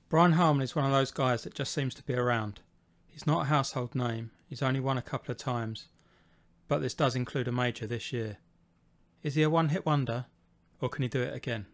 Brian Harman is one of those guys that just seems to be around. He's not a household name, he's only won a couple of times, but this does include a major this year. Is he a one-hit wonder, or can he do it again?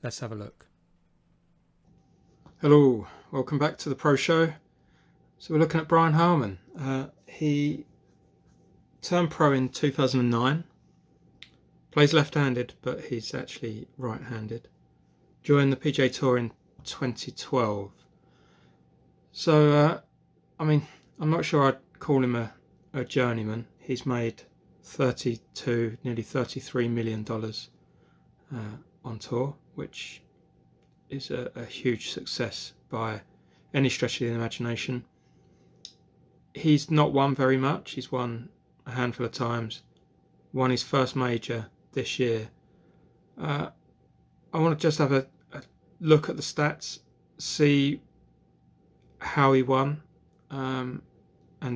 Let's have a look. Hello, welcome back to the Pro Show. So we're looking at Brian Harman. He turned pro in 2009, plays left-handed, but he's actually right-handed. Joined the PGA Tour in 2012. So, I'm not sure I'd call him a journeyman. He's made nearly $33 million on tour, which is a huge success by any stretch of the imagination. He's not won very much. He's won a handful of times. Won his first major this year. I want to just have a look at the stats, see how he won, and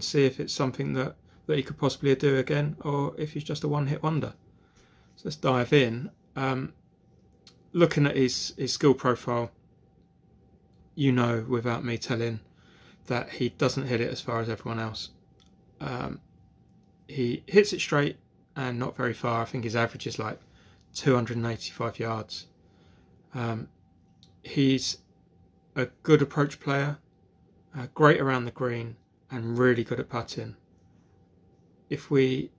see if it's something that he could possibly do again, or if he's just a one-hit wonder. So let's dive in. Looking at his skill profile, you know without me telling that he doesn't hit it as far as everyone else. He hits it straight and not very far. I think his average is like 285 yards. He's a good approach player, great around the green, and really good at putting. If we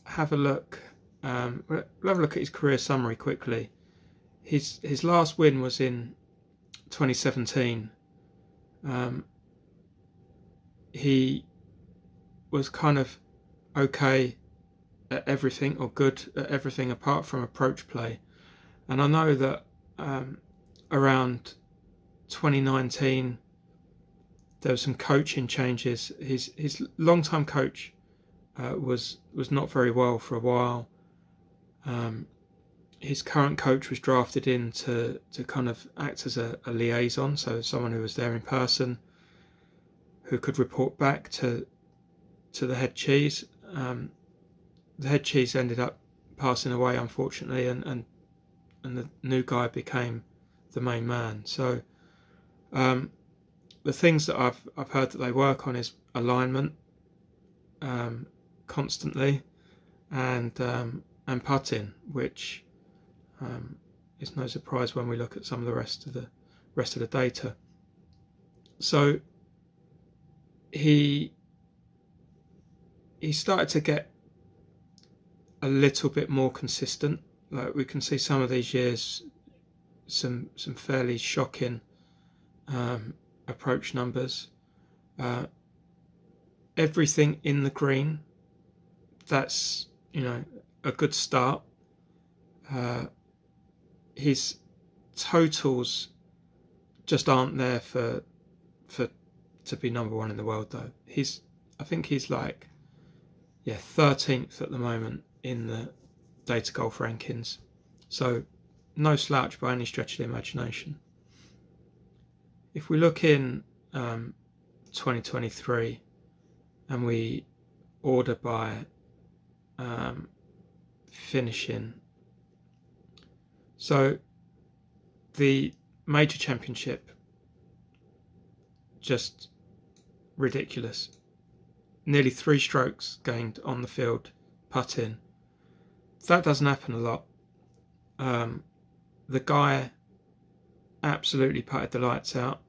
have a look, we'll have a look at his career summary quickly. His last win was in 2017. He was kind of okay at everything, or good at everything apart from approach play. And I know that around 2019 there was some coaching changes. His long-time coach was not very well for a while. His current coach was drafted in to kind of act as a liaison, so someone who was there in person, who could report back to the head cheese. The head cheese ended up passing away, unfortunately, and the new guy became the main man. So the things that I've heard that they work on is alignment constantly, and putting, which is no surprise when we look at some of the rest of the data. So he started to get a little bit more consistent. Like, we can see some of these years some fairly shocking approach numbers. Everything in the green, that's, a good start. His totals just aren't there to be number one in the world, though. I think he's like 13th at the moment in the data golf rankings, so no slouch by any stretch of the imagination. If we look in 2023 and we order by finishing, so the major championship, just ridiculous. Nearly 3 strokes gained on the field putting. That doesn't happen a lot. The guy absolutely putted the lights out.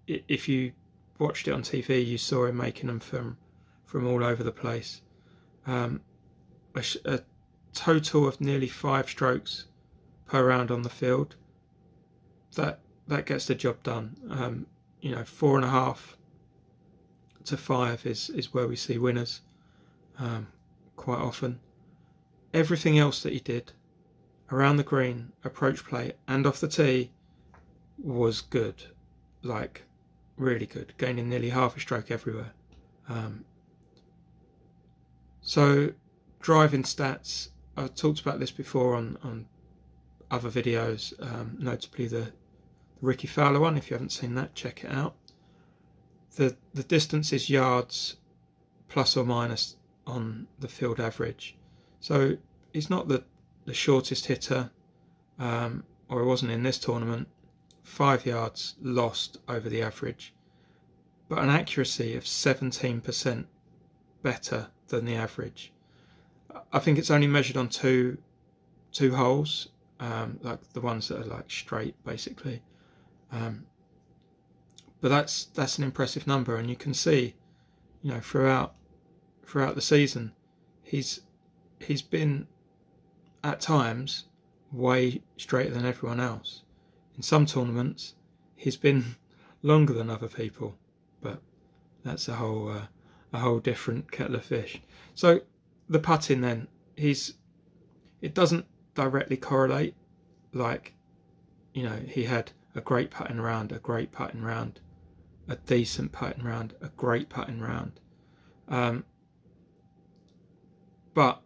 If you watched it on TV, you saw him making them from all over the place. A total of nearly 5 strokes per round on the field. That gets the job done. 4.5 to 5 is where we see winners quite often. Everything else that he did around the green, approach play, and off the tee was good, like really good, gaining nearly half a stroke everywhere. So driving stats, I've talked about this before on other videos, notably the Ricky Fowler one. If you haven't seen that, check it out. The distance is yards plus or minus on the field average. So he's not the shortest hitter, or he wasn't in this tournament. 5 yards lost over the average, but an accuracy of 17% better than the average. I think it's only measured on two holes, like the ones that are like straight, basically. But that's an impressive number, and you can see, you know, throughout the season, he's been at times way straighter than everyone else. In some tournaments, he's been longer than other people, but that's a whole different kettle of fish. So the putting then, it doesn't directly correlate. Like, you know, he had a great putting round, a great putting round, a decent putting round, a great putting round. But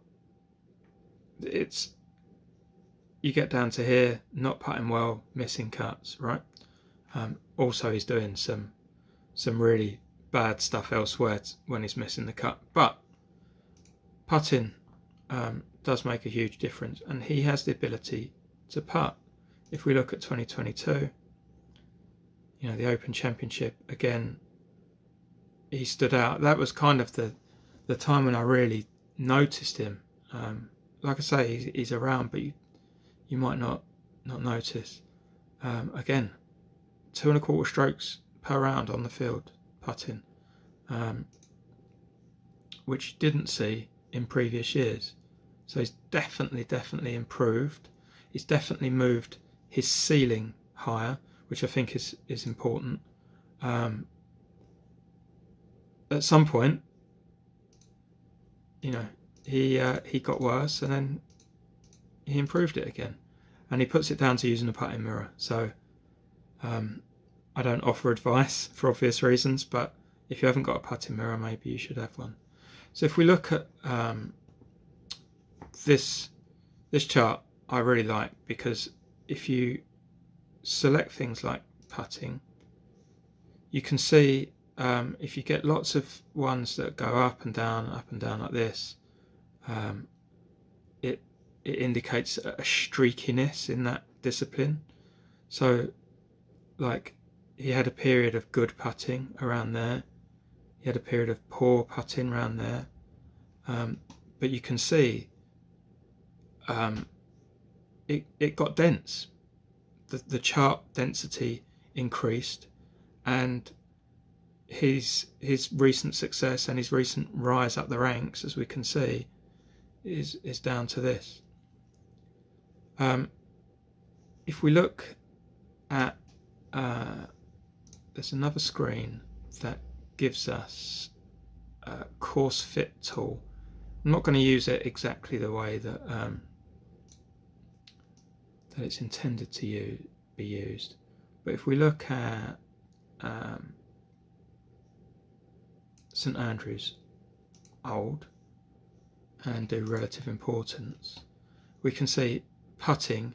you get down to here, not putting well, missing cuts, right? Also, he's doing some really bad stuff elsewhere when he's missing the cut. But putting does make a huge difference, and he has the ability to putt. If we look at 2022, you know, the Open Championship, again, he stood out. That was kind of the time when I really noticed him. Like I say, he's around, but you might not notice. Again, 2 1/4 strokes per round on the field putting, which you didn't see in previous years. So he's definitely improved. He's definitely moved his ceiling higher, which I think is important. At some point, you know, he got worse, and then he improved it again, and he puts it down to using a putting mirror. So I don't offer advice for obvious reasons, but if you haven't got a putting mirror, maybe you should have one. So if we look at this chart, I really like, because if you select things like putting, you can see if you get lots of ones that go up and down like this, it indicates a streakiness in that discipline. So, like, he had a period of good putting around there, he had a period of poor putting around there, but you can see it got dense. The chart density increased, and his recent success and his recent rise up the ranks, as we can see, is down to this. If we look at there's another screen that gives us a course fit tool. I'm not going to use it exactly the way that that it's intended to be used, but if we look at St Andrews Old and do relative importance, we can see putting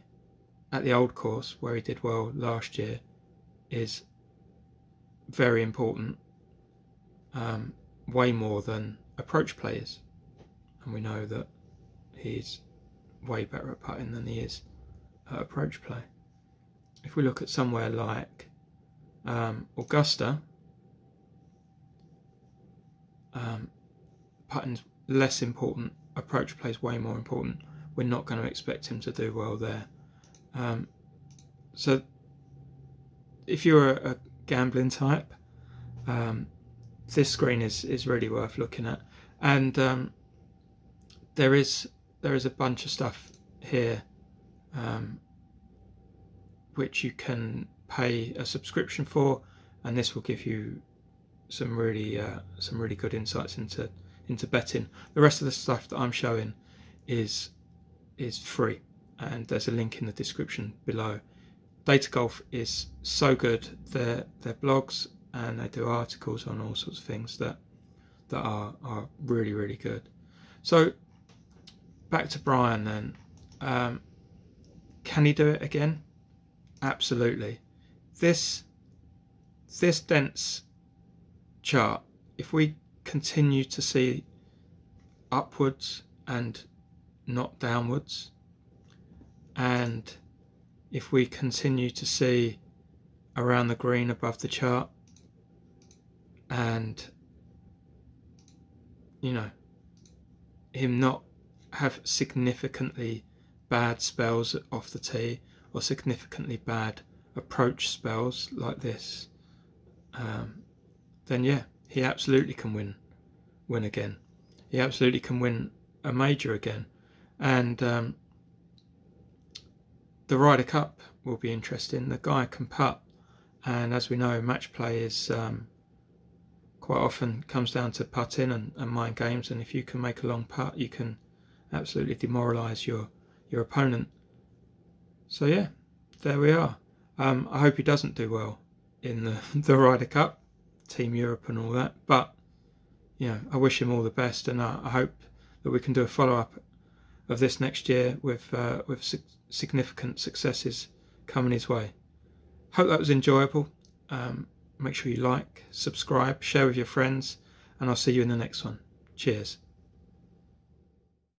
at the old course, where he did well last year, is very important, way more than approach play is, and we know that he's way better at putting than he is at approach play. If we look at somewhere like Augusta, putting's less important, approach play is way more important. We're not going to expect him to do well there. So if you're a gambling type, this screen is really worth looking at, and there is a bunch of stuff here which you can pay a subscription for, and this will give you some really good insights into betting. The rest of the stuff that I'm showing is free, and there's a link in the description below. Data Golf is so good. Their blogs, and they do articles on all sorts of things that are really good. So back to Brian then. Can he do it again? Absolutely. This dense chart, if we continue to see upwards and not downwards, and if we continue to see around the green above the chart, and you know, him not have significantly bad spells off the tee or significantly bad approach spells like this, then yeah, he absolutely can win again. He absolutely can win a major again. And the Ryder Cup will be interesting. The guy can putt, and as we know, match play is quite often comes down to putting and mind games, and if you can make a long putt, you can absolutely demoralise your opponent. So yeah, there we are. I hope he doesn't do well in the Ryder Cup, Team Europe and all that, but you know, I wish him all the best, and I hope that we can do a follow-up of this next year with significant successes coming his way. Hope that was enjoyable. Make sure you like, subscribe, share with your friends, and I'll see you in the next one. Cheers.